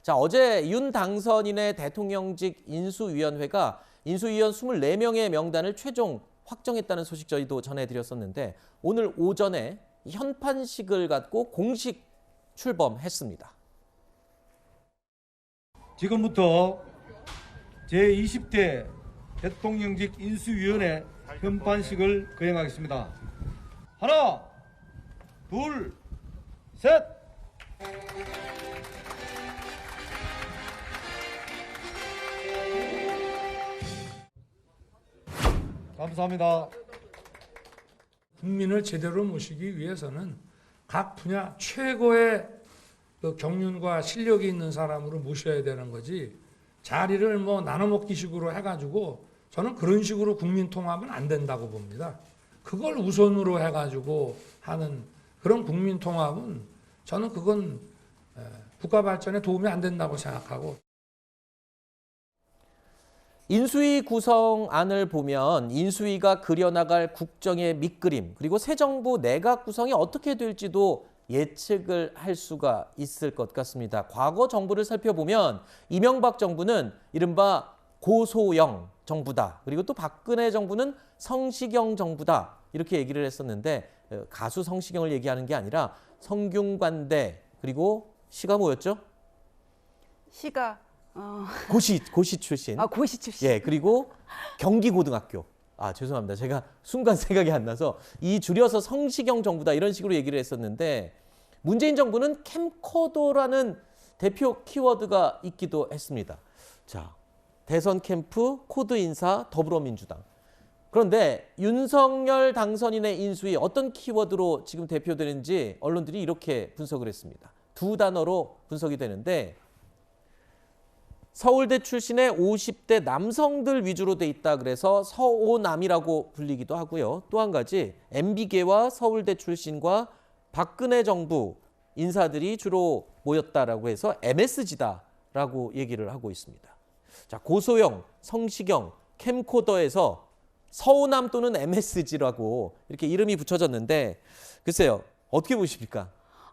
자, 어제 윤 당선인의 대통령직 인수위원회가 인수위원 24명의 명단을 최종 확정했다는 소식 저희도 전해드렸었는데 오늘 오전에 현판식을 갖고 공식 출범했습니다. 지금부터 제20대 대통령직 인수위원회 현판식을 거행하겠습니다. 하나, 둘, 셋! 감사합니다. 국민을 제대로 모시기 위해서는 각 분야 최고의 경륜과 실력이 있는 사람으로 모셔야 되는 거지, 자리를 나눠먹기식으로 해가지고 저는 그런 식으로 국민 통합은 안 된다고 봅니다. 그걸 우선으로 해가지고 하는 그런 국민 통합은 저는 그건 국가 발전에 도움이 안 된다고 생각하고. 인수위 구성안을 보면 인수위가 그려나갈 국정의 밑그림, 그리고 새 정부 내각 구성이 어떻게 될지도 예측을 할 수가 있을 것 같습니다. 과거 정부를 살펴보면 이명박 정부는 이른바 고소영 정부다. 그리고 또 박근혜 정부는 성시경 정부다. 이렇게 얘기를 했었는데 가수 성시경을 얘기하는 게 아니라 성균관대, 그리고 시가 뭐였죠? 시가 고시 출신. 고시 출신. 예, 그리고 경기고등학교. 죄송합니다. 제가 순간 생각이 안 나서 이 줄여서 성시경 정부다 이런 식으로 얘기를 했었는데 문재인 정부는 캠코더라는 대표 키워드가 있기도 했습니다. 자, 대선 캠프, 코드 인사, 더불어민주당. 그런데 윤석열 당선인의 인수위 어떤 키워드로 지금 대표되는지 언론들이 이렇게 분석을 했습니다. 두 단어로 분석이 되는데 서울대 출신의 50대 남성들 위주로 돼 있다 그래서 서오남이라고 불리기도 하고요. 또 한 가지 MB계와 서울대 출신과 박근혜 정부 인사들이 주로 모였다라고 해서 MSG다라고 얘기를 하고 있습니다. 자, 고소영, 성시경, 캠코더에서 서오남 또는 MSG라고 이렇게 이름이 붙여졌는데 글쎄요. 어떻게 보십니까?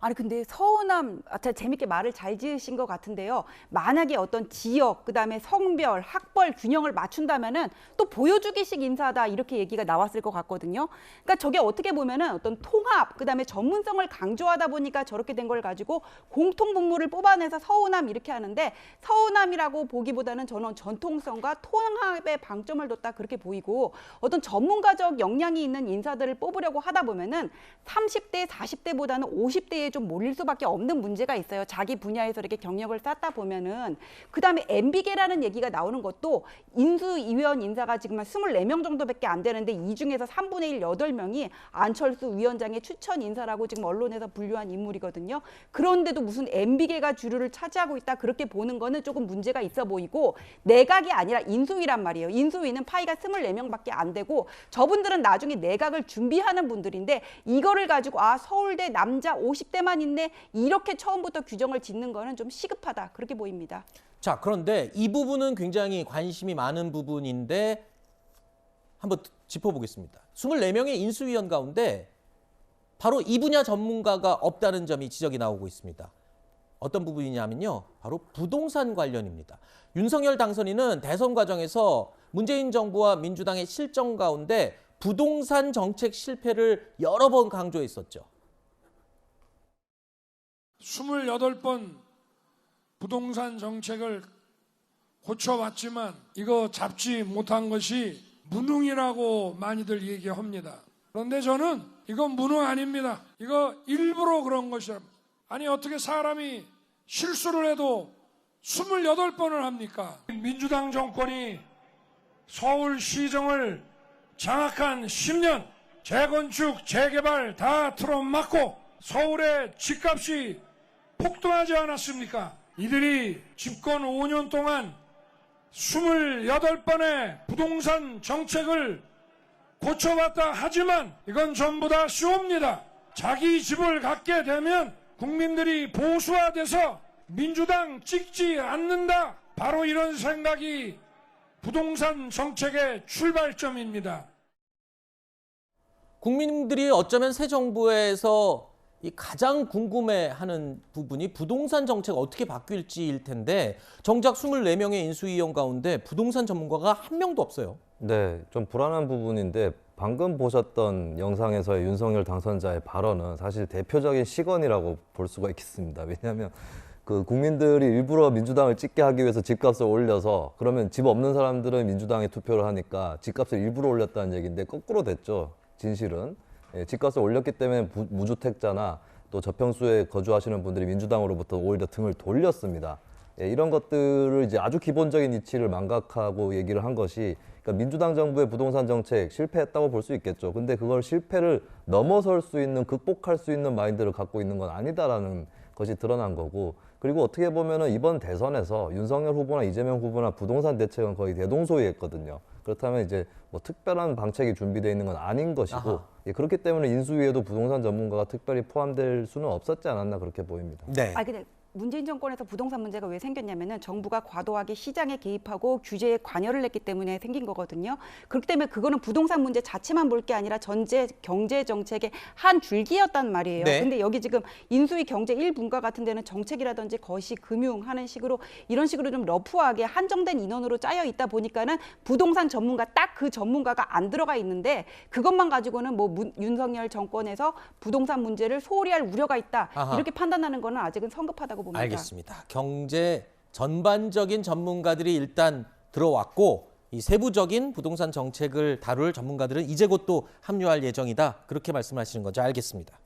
아니 근데 서우남 재밌게 말을 잘 지으신 것 같은데요. 만약에 어떤 지역, 그다음에 성별, 학벌 균형을 맞춘다면은 또 보여주기식 인사다 이렇게 얘기가 나왔을 것 같거든요. 그러니까 저게 어떻게 보면은 어떤 통합, 그다음에 전문성을 강조하다 보니까 저렇게 된 걸 가지고 공통분모를 뽑아내서 서우남 이렇게 하는데 서우남이라고 보기보다는 저는 전통성과 통합에 방점을 뒀다 그렇게 보이고 어떤 전문가적 역량이 있는 인사들을 뽑으려고 하다 보면은 30대, 40대보다는 50대에 좀 몰릴 수밖에 없는 문제가 있어요. 자기 분야에서 이렇게 경력을 쌓다 보면은. 그다음에 MB계라는 얘기가 나오는 것도 인수위원 인사가 지금 한 24명 정도밖에 안 되는데 이 중에서 3분의 1, 8명이 안철수 위원장의 추천 인사라고 지금 언론에서 분류한 인물이거든요. 그런데도 무슨 MB계가 주류를 차지하고 있다 그렇게 보는 거는 조금 문제가 있어 보이고 내각이 아니라 인수위란 말이에요. 인수위는 파이가 24명밖에 안 되고 저분들은 나중에 내각을 준비하는 분들인데 이거를 가지고 서울대 남자 50대만 있네 이렇게 처음부터 규정을 짓는 거는 좀 시급하다 그렇게 보입니다. 자, 그런데 이 부분은 굉장히 관심이 많은 부분인데 한번 짚어보겠습니다. 24명의 인수위원 가운데 바로 이 분야 전문가가 없다는 점이 지적이 나오고 있습니다. 어떤 부분이냐면요. 바로 부동산 관련입니다. 윤석열 당선인은 대선 과정에서 문재인 정부와 민주당의 실정 가운데 부동산 정책 실패를 여러 번 강조했었죠. 28번 부동산 정책을 고쳐봤지만 이거 잡지 못한 것이 무능이라고 많이들 얘기합니다. 그런데 저는 이건 무능 아닙니다. 이거 일부러 그런 것이라. 아니 어떻게 사람이 실수를 해도 28번을 합니까? 민주당 정권이 서울시정을 장악한 10년 재건축, 재개발 다 틀어막고 서울의 집값이 폭등하지 않았습니까? 이들이 집권 5년 동안 28번의 부동산 정책을 고쳐봤다 하지만 이건 전부 다 쇼입니다. 자기 집을 갖게 되면 국민들이 보수화돼서 민주당 찍지 않는다. 바로 이런 생각이 부동산 정책의 출발점입니다. 국민들이 어쩌면 새 정부에서 이 가장 궁금해하는 부분이 부동산 정책 어떻게 바뀔지일 텐데 정작 24명의 인수위원 가운데 부동산 전문가가 한 명도 없어요. 네, 좀 불안한 부분인데 방금 보셨던 영상에서의 윤석열 당선자의 발언은 사실 대표적인 시건이라고 볼 수가 있겠습니다. 왜냐하면 그 국민들이 일부러 민주당을 찍게 하기 위해서 집값을 올려서 그러면 집 없는 사람들은 민주당에 투표를 하니까 집값을 일부러 올렸다는 얘기인데 거꾸로 됐죠. 진실은. 예, 집값을 올렸기 때문에 무주택자나 또 저평수에 거주하시는 분들이 민주당으로부터 오히려 등을 돌렸습니다. 예, 이런 것들을 이제 아주 기본적인 이치를 망각하고 얘기를 한 것이 그러니까 민주당 정부의 부동산 정책 실패했다고 볼 수 있겠죠. 근데 그걸 실패를 넘어설 수 있는, 극복할 수 있는 마인드를 갖고 있는 건 아니다라는 것이 드러난 거고, 그리고 어떻게 보면은 이번 대선에서 윤석열 후보나 이재명 후보나 부동산 대책은 거의 대동소이했거든요. 그렇다면 이제 뭐 특별한 방책이 준비되어 있는 건 아닌 것이고, 예, 그렇기 때문에 인수위에도 부동산 전문가가 특별히 포함될 수는 없었지 않았나 그렇게 보입니다. 네. 근데 문재인 정권에서 부동산 문제가 왜 생겼냐면은 정부가 과도하게 시장에 개입하고 규제에 관여를 했기 때문에 생긴 거거든요. 그렇기 때문에 그거는 부동산 문제 자체만 볼 게 아니라 전체 경제 정책의 한 줄기였단 말이에요. 네. 근데 여기 지금 인수위 경제 1분과 같은 데는 정책이라든지 거시 금융 하는 식으로 이런 식으로 좀 러프하게 한정된 인원으로 짜여 있다 보니까는 부동산 전문가 딱 그 전문가가 안 들어가 있는데 그것만 가지고는 뭐 윤석열 정권에서 부동산 문제를 소홀히 할 우려가 있다. 아하. 이렇게 판단하는 거는 아직은 성급하다고 봅니다. 알겠습니다. 경제 전반적인 전문가들이 일단 들어왔고 이 세부적인 부동산 정책을 다룰 전문가들은 이제 곧 또 합류할 예정이다. 그렇게 말씀하시는 거죠. 알겠습니다.